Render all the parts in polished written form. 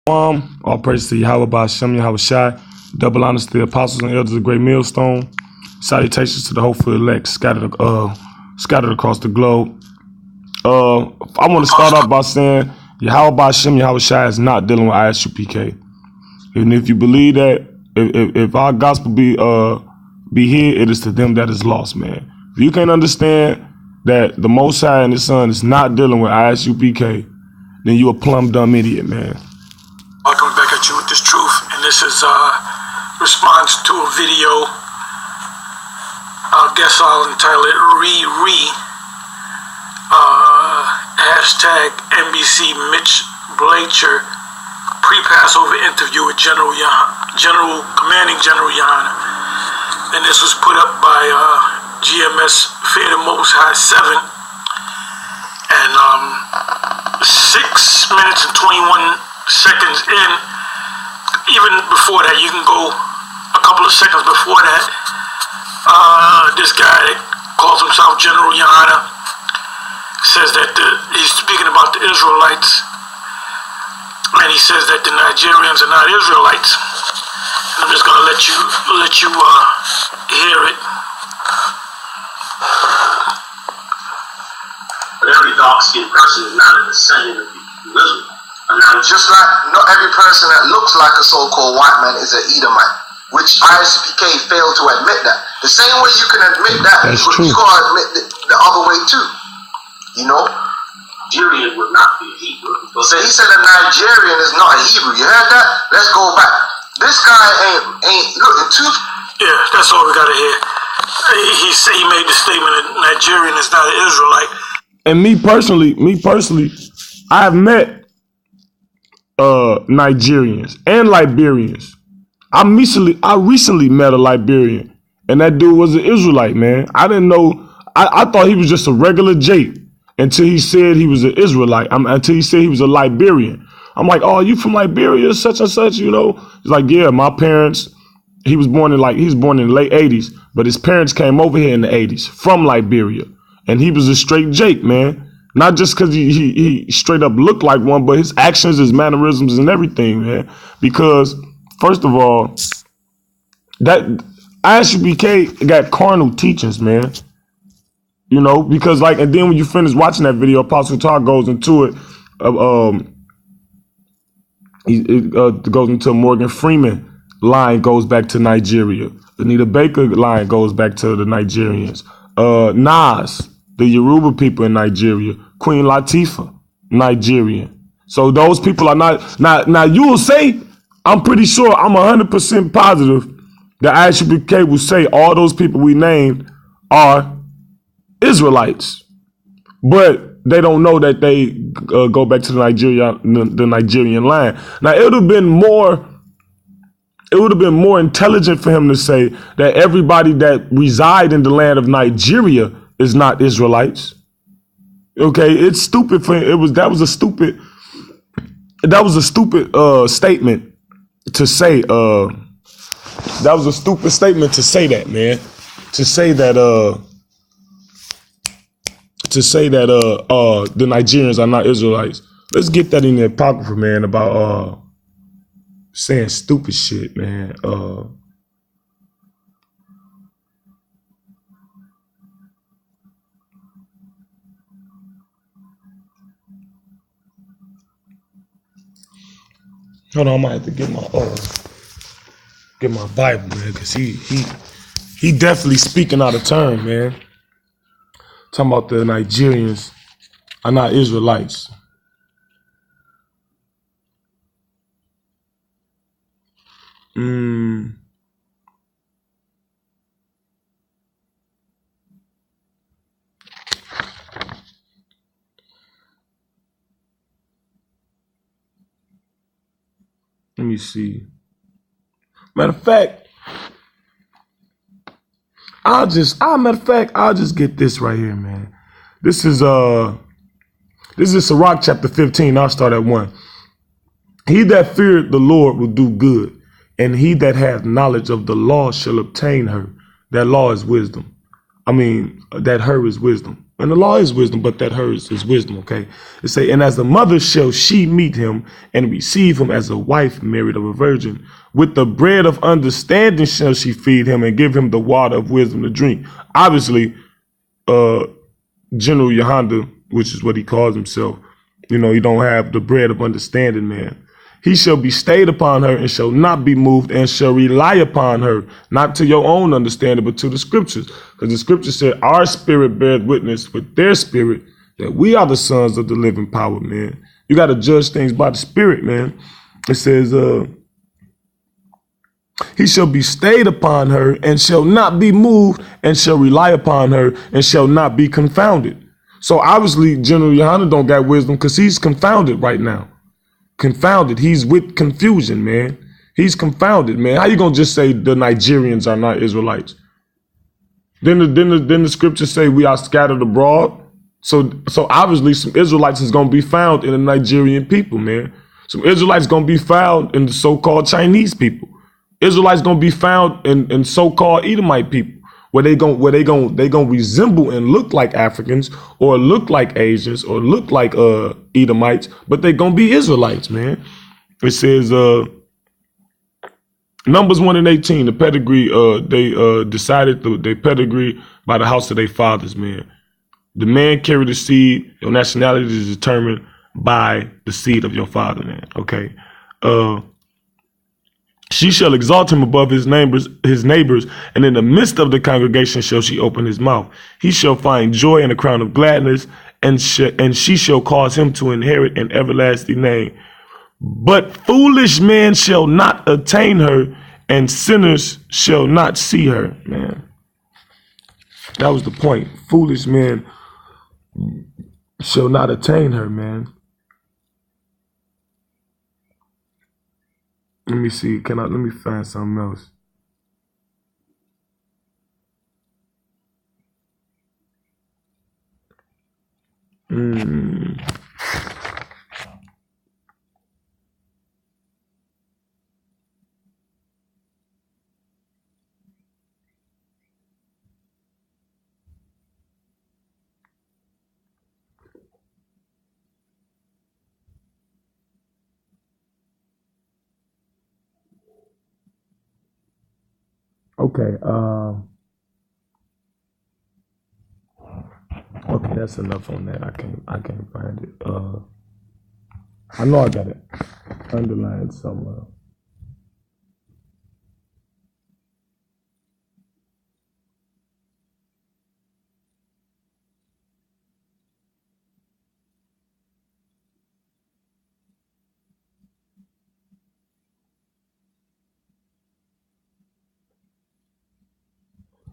All praise to Yahweh by Hashem, Yahweh Shai. Double honors to the apostles and elders of the great millstone. Salutations to the hopeful elect scattered across the globe. I want to start off by saying Yahweh by Hashem, Yahweh Shai is not dealing with ISUPK. And if you believe that, if our gospel be here, it is to them that is lost, man. If you can't understand that the Most High and His Son is not dealing with ISUPK, then you a plumb dumb idiot, man. Welcome back at you with this truth, and this is response to a video. I guess I'll entitle it hashtag NBC Mitch Blacher pre-Passover interview with Commanding General Yana, and this was put up by GMS Fear the Most High 7, and 6 minutes and 21 seconds in. Even before that, you can go a couple of seconds before that. This guy that calls himself General Yana says that he's speaking about the Israelites, and he says that the Nigerians are not Israelites. And I'm just gonna let you hear it. But every dark-skinned person is not a descendant of Israel. Just like not every person that looks like a so-called white man is an Edomite, which ISPK failed to admit that. The same way you can admit that, you gotta admit the other way too. You know? Nigerian would not be a Hebrew. So he said a Nigerian is not a Hebrew. You heard that? Let's go back. This guy ain't look in two. Yeah, that's all we gotta hear. He made the statement that Nigerian is not an Israelite. And me personally, I have met Nigerians and Liberians. I recently met a Liberian, and that dude was an Israelite, man. I didn't know. I thought he was just a regular Jake until he said he was an Israelite. Until he said he was a Liberian. I'm like, oh, you from Liberia, such and such, you know? He's like, yeah, my parents. He was born in the late 80s, but his parents came over here in the 80s from Liberia, and he was a straight Jake, man. Not just because he straight up looked like one, but his actions, his mannerisms, and everything, man. Because, first of all, that ISUPK got carnal teachings, man. You know, because and then when you finish watching that video, Apostle Todd goes into it. It goes into Morgan Freeman line, goes back to Nigeria. Anita Baker line goes back to the Nigerians. Nas, the Yoruba people in Nigeria. Queen Latifah, Nigerian. So those people are not. Now you will say, I'm pretty sure, I'm 100% positive that ISUPK will say all those people we named are Israelites. But they don't know that they go back to the Nigerian line. Now it would have been more intelligent for him to say that everybody that reside in the land of Nigeria is not Israelites. Okay, it's stupid for him. That was a stupid statement to say. That was a stupid statement to say that, man. To say that the Nigerians are not Israelites. Let's get that in the Apocrypha, man, about saying stupid shit, man. Hold on, I might have to get my Bible, man, because he definitely speaking out of turn, man. Talking about the Nigerians are not Israelites. Let me see. Matter of fact, I'll just get this right here, man. This is Sirach chapter 15. I'll start at 1. He that feareth the Lord will do good, and he that hath knowledge of the law shall obtain her. That law is wisdom. That her is wisdom. And the law is wisdom, but that hers is wisdom, okay? It say, and as a mother shall she meet him and receive him as a wife married of a virgin. With the bread of understanding shall she feed him and give him the water of wisdom to drink. Obviously, General Yahanda, which is what he calls himself, you know, he don't have the bread of understanding, man. He shall be stayed upon her and shall not be moved and shall rely upon her, not to your own understanding, but to the scriptures. Because the scripture said, our spirit bears witness with their spirit that we are the sons of the living power, man. You got to judge things by the spirit, man. It says, he shall be stayed upon her and shall not be moved and shall rely upon her and shall not be confounded. So obviously, General Yohana don't got wisdom because he's confounded right now. Confounded. He's with confusion, man. He's confounded, man. How you gonna just say the Nigerians are not Israelites? Then the scriptures say we are scattered abroad. So obviously some Israelites is gonna be found in the Nigerian people, man. Some Israelites gonna be found in the so-called Chinese people. Israelites gonna be found in so-called Edomite people, where they gonna resemble and look like Africans or look like Asians or look like Edomites, but they gonna be Israelites, man. It says Numbers 1:18, the pedigree, they decided their pedigree by the house of their fathers, man. The man carried the seed. Your nationality is determined by the seed of your father, man. Okay. She shall exalt him above his neighbors, and in the midst of the congregation shall she open his mouth. He shall find joy and a crown of gladness, and she shall cause him to inherit an everlasting name. But foolish men shall not attain her, and sinners shall not see her. Man, that was the point. Foolish men shall not attain her, man. Let me see. Let me find something else. Okay. Okay, that's enough on that. I can't find it. I know I got it underlined somewhere.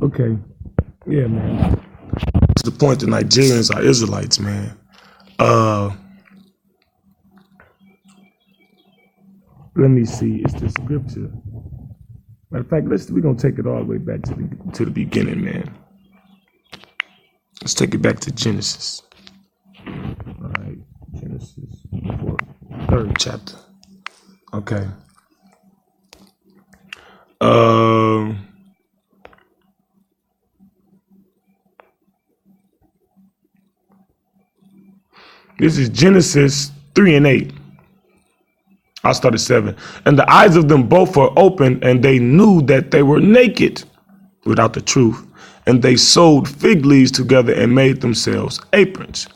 Okay. Yeah, man. That's the point. The Nigerians are Israelites, man. Let me see. It's the scripture. Matter of fact, we're gonna take it all the way back to the beginning, man. Let's take it back to Genesis. All right, Genesis 4, 3rd chapter. Okay. This is Genesis 3:8. I'll start at 7. And the eyes of them both were open, and they knew that they were naked without the truth. And they sewed fig leaves together and made themselves aprons.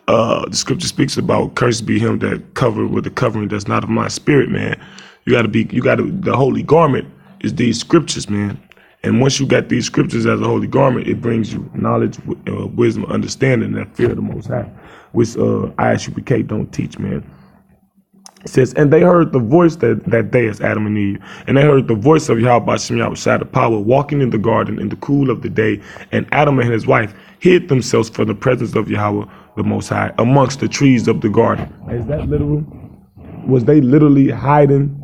The scripture speaks about cursed be him that covered with a covering that's not of my spirit, man. The holy garment is these scriptures, man. And once you got these scriptures as a holy garment, it brings you knowledge, wisdom, understanding, that fear of the Most High, which ISUPK don't teach, man. It says, and they heard the voice that day as Adam and Eve, and they heard the voice of Yahweh Bashem Yahweh the power walking in the garden in the cool of the day, and Adam and his wife hid themselves from the presence of Yahweh the Most High amongst the trees of the garden. Is that literal? Was they literally hiding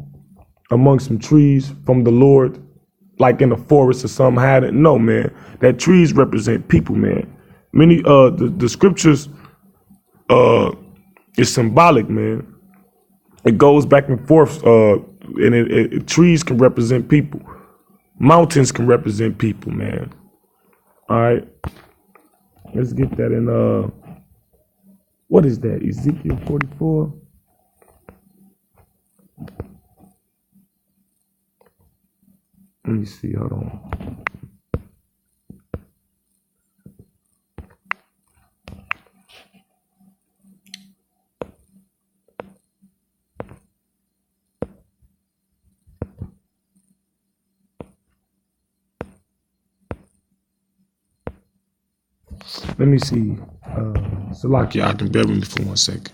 amongst some trees from the Lord, like in a forest or something hiding? No, man. That trees represent people, man. Many the scriptures is symbolic, man. It goes back and forth, and trees can represent people. Mountains can represent people, man. All right. Let's get that in, what is that? Ezekiel 44? Let me see, hold on. Let me see. Salaki, I can bear with me for 1 second.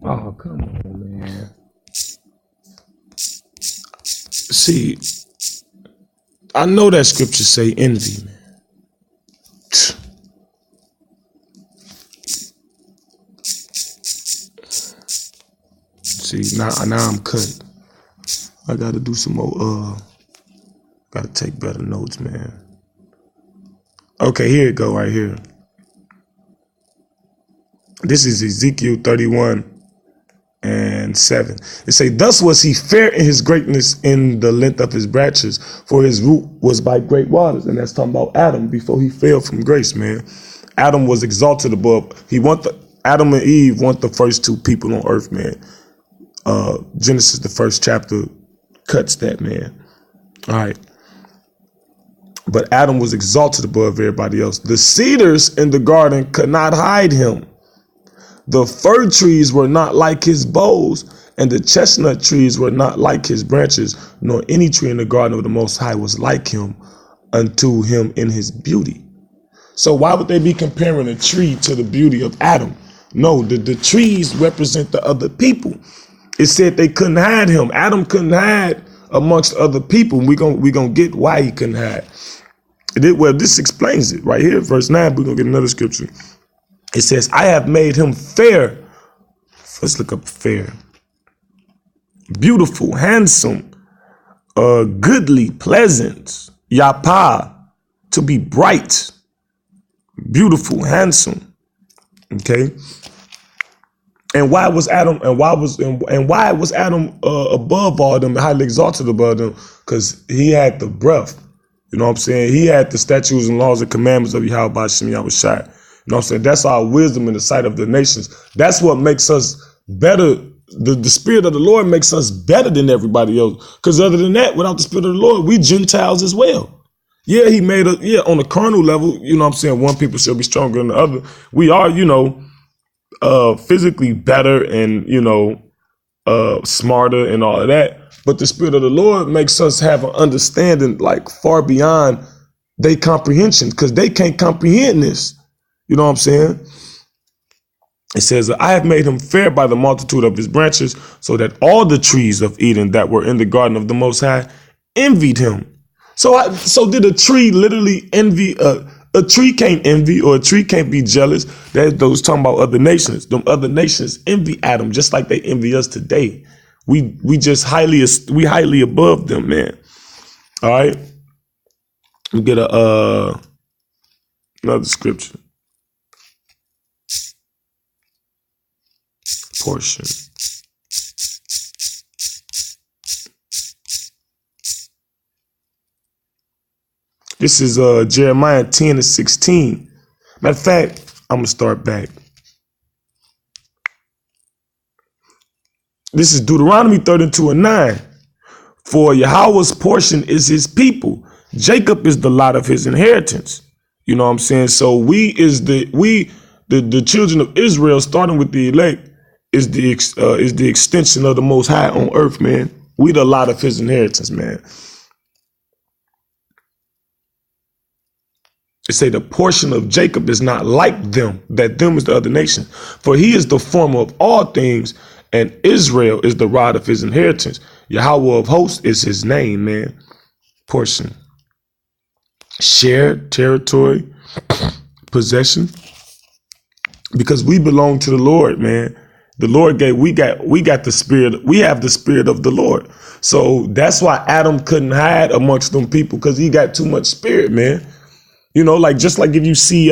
Oh, come on, man. See, I know that scripture say envy, man. See, now I'm cut. I gotta do some more, gotta take better notes, man. Okay, here it go right here. This is Ezekiel 31:7. It say, thus was he fair in his greatness in the length of his branches, for his root was by great waters. And that's talking about Adam before he fell from grace, man. Adam was exalted above. Adam and Eve weren't the first two people on earth, man. Genesis, the first chapter, cuts that, man. All right. But Adam was exalted above everybody else. The cedars in the garden could not hide him. The fir trees were not like his boughs, and the chestnut trees were not like his branches, nor any tree in the garden of the Most High was like him unto him in his beauty. So why would they be comparing a tree to the beauty of Adam? No, the trees represent the other people. It said they couldn't hide him. Adam couldn't hide amongst other people. We gonna get why he couldn't hide. Well, this explains it right here, verse 9. We're gonna get another scripture. It says, I have made him fair. Let's look up fair. Beautiful, handsome, goodly, pleasant, yapa, to be bright, beautiful, handsome. Okay. And why was Adam above all them, highly exalted above them? Because he had the breath. You know what I'm saying? He had the statutes and laws and commandments of Yahweh B'Shem Yahushai. You know what I'm saying? That's our wisdom in the sight of the nations. That's what makes us better. The Spirit of the Lord makes us better than everybody else. Because other than that, without the Spirit of the Lord, we Gentiles as well. Yeah, he made us, on the carnal level, you know what I'm saying? One people shall be stronger than the other. We are, physically better and, smarter and all of that. But the Spirit of the Lord makes us have an understanding like far beyond their comprehension, because they can't comprehend this. You know what I'm saying? It says, I have made him fair by the multitude of his branches, so that all the trees of Eden that were in the garden of the Most High envied him. So did a tree literally envy? A tree can't envy, or a tree can't be jealous. Those talking about other nations. Them other nations envy Adam just like they envy us today. We highly above them, man. All right. We get another scripture portion. This is Jeremiah 10:16. Matter of fact, I'm gonna start back. This is Deuteronomy 32:9. For Yahweh's portion is his people. Jacob is the lot of his inheritance. You know what I'm saying? So the children of Israel, starting with the elect, is the extension of the Most High on earth, man. We the lot of his inheritance, man. It say the portion of Jacob is not like them, that them is the other nation. For he is the former of all things, and Israel is the rod of his inheritance. Yahweh of hosts is his name, man. Portion. Shared territory, possession. Because we belong to the Lord, man. The Lord we got the spirit, we have the spirit of the Lord. So that's why Adam couldn't hide amongst them people, because he got too much spirit, man. Just like if you see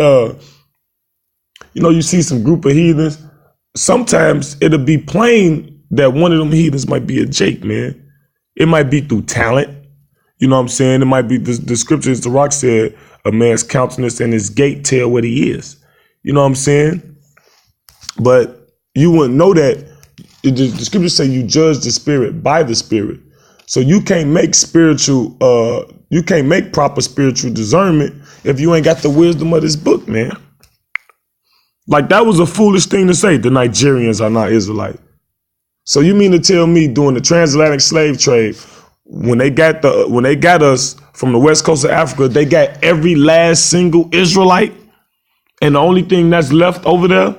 You know, you see some group of heathens. Sometimes it'll be plain that one of them heathens might be a Jake, man. It might be through talent. You know what I'm saying? It might be the scriptures, the rock said, a man's countenance and his gait tell what he is. You know what I'm saying? But you wouldn't know that. The scriptures say you judge the spirit by the spirit. So you can't make proper spiritual discernment if you ain't got the wisdom of this book, man. Like, that was a foolish thing to say. The Nigerians are not Israelite. So you mean to tell me during the transatlantic slave trade, when they got us from the west coast of Africa, they got every last single Israelite, and the only thing that's left over there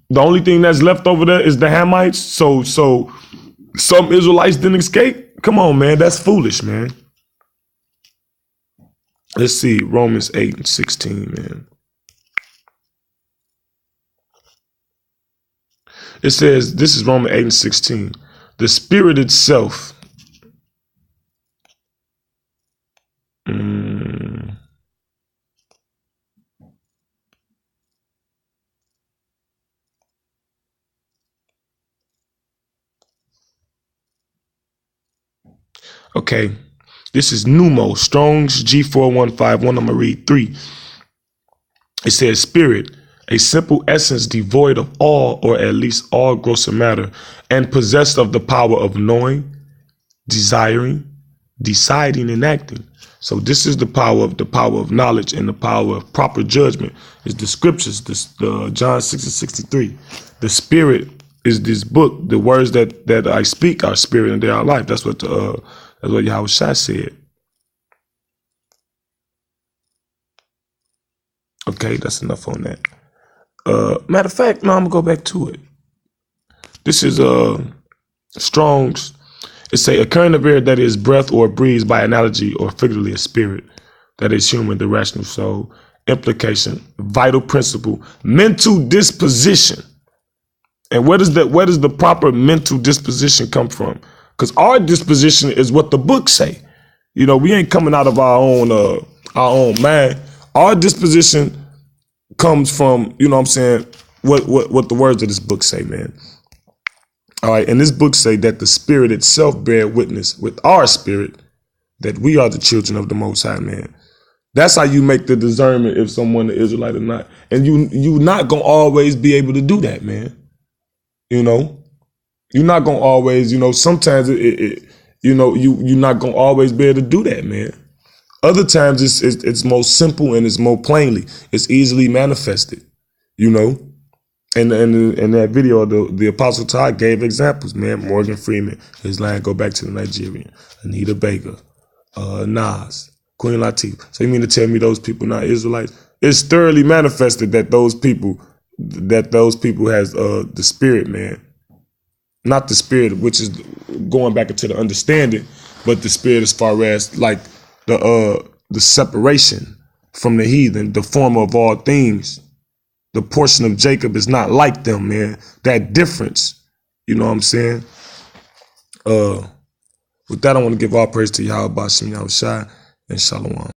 is the Hamites. So some Israelites didn't escape. Come on, man, that's foolish, man. Let's see, Romans 8:16, man. It says, this is Romans 8:16. The Spirit itself. Okay, this is Pneumo, Strong's G4151. I'm going to read 3. It says, Spirit, a simple essence devoid of all, or at least all grosser matter, and possessed of the power of knowing, desiring, deciding, and acting. So this is the power of knowledge and the power of proper judgment. Is the scriptures, John 6:63. The Spirit is this book. The words that I speak are spirit and they are life. That's what Yahweh Shai said. Okay, that's enough on that. Matter of fact, no, I'm gonna go back to it. This is Strong's. It say a current of air that is breath or breathes by analogy or figuratively a spirit that is human, the rational soul. Implication, vital principle, mental disposition. And where does the proper mental disposition come from? Because our disposition is what the book say. You know, we ain't coming out of our own mind. Our disposition comes from, you know what I'm saying, what the words of this book say, man. All right, and this book say that the Spirit itself bear witness with our spirit that we are the children of the Most High, man. That's how you make the discernment if someone is Israelite or not. And you not gonna always be able to do that, man. You know, you're not gonna always, you know, sometimes you're not gonna always be able to do that, man. Other times it's more simple and it's more plainly. It's easily manifested, you know. And in that video, the Apostle Todd gave examples, man. Morgan Freeman, his line go back to the Nigerian. Anita Baker, Nas, Queen Latifah. So you mean to tell me those people not Israelites? It's thoroughly manifested that those people has the spirit, man. Not the spirit, which is going back into the understanding, but the spirit as far as like the separation from the heathen, the former of all things. The portion of Jacob is not like them, man. That difference, you know what I'm saying? With that, I want to give all praise to Yahweh Bashim Yahweh Shai and Shalom.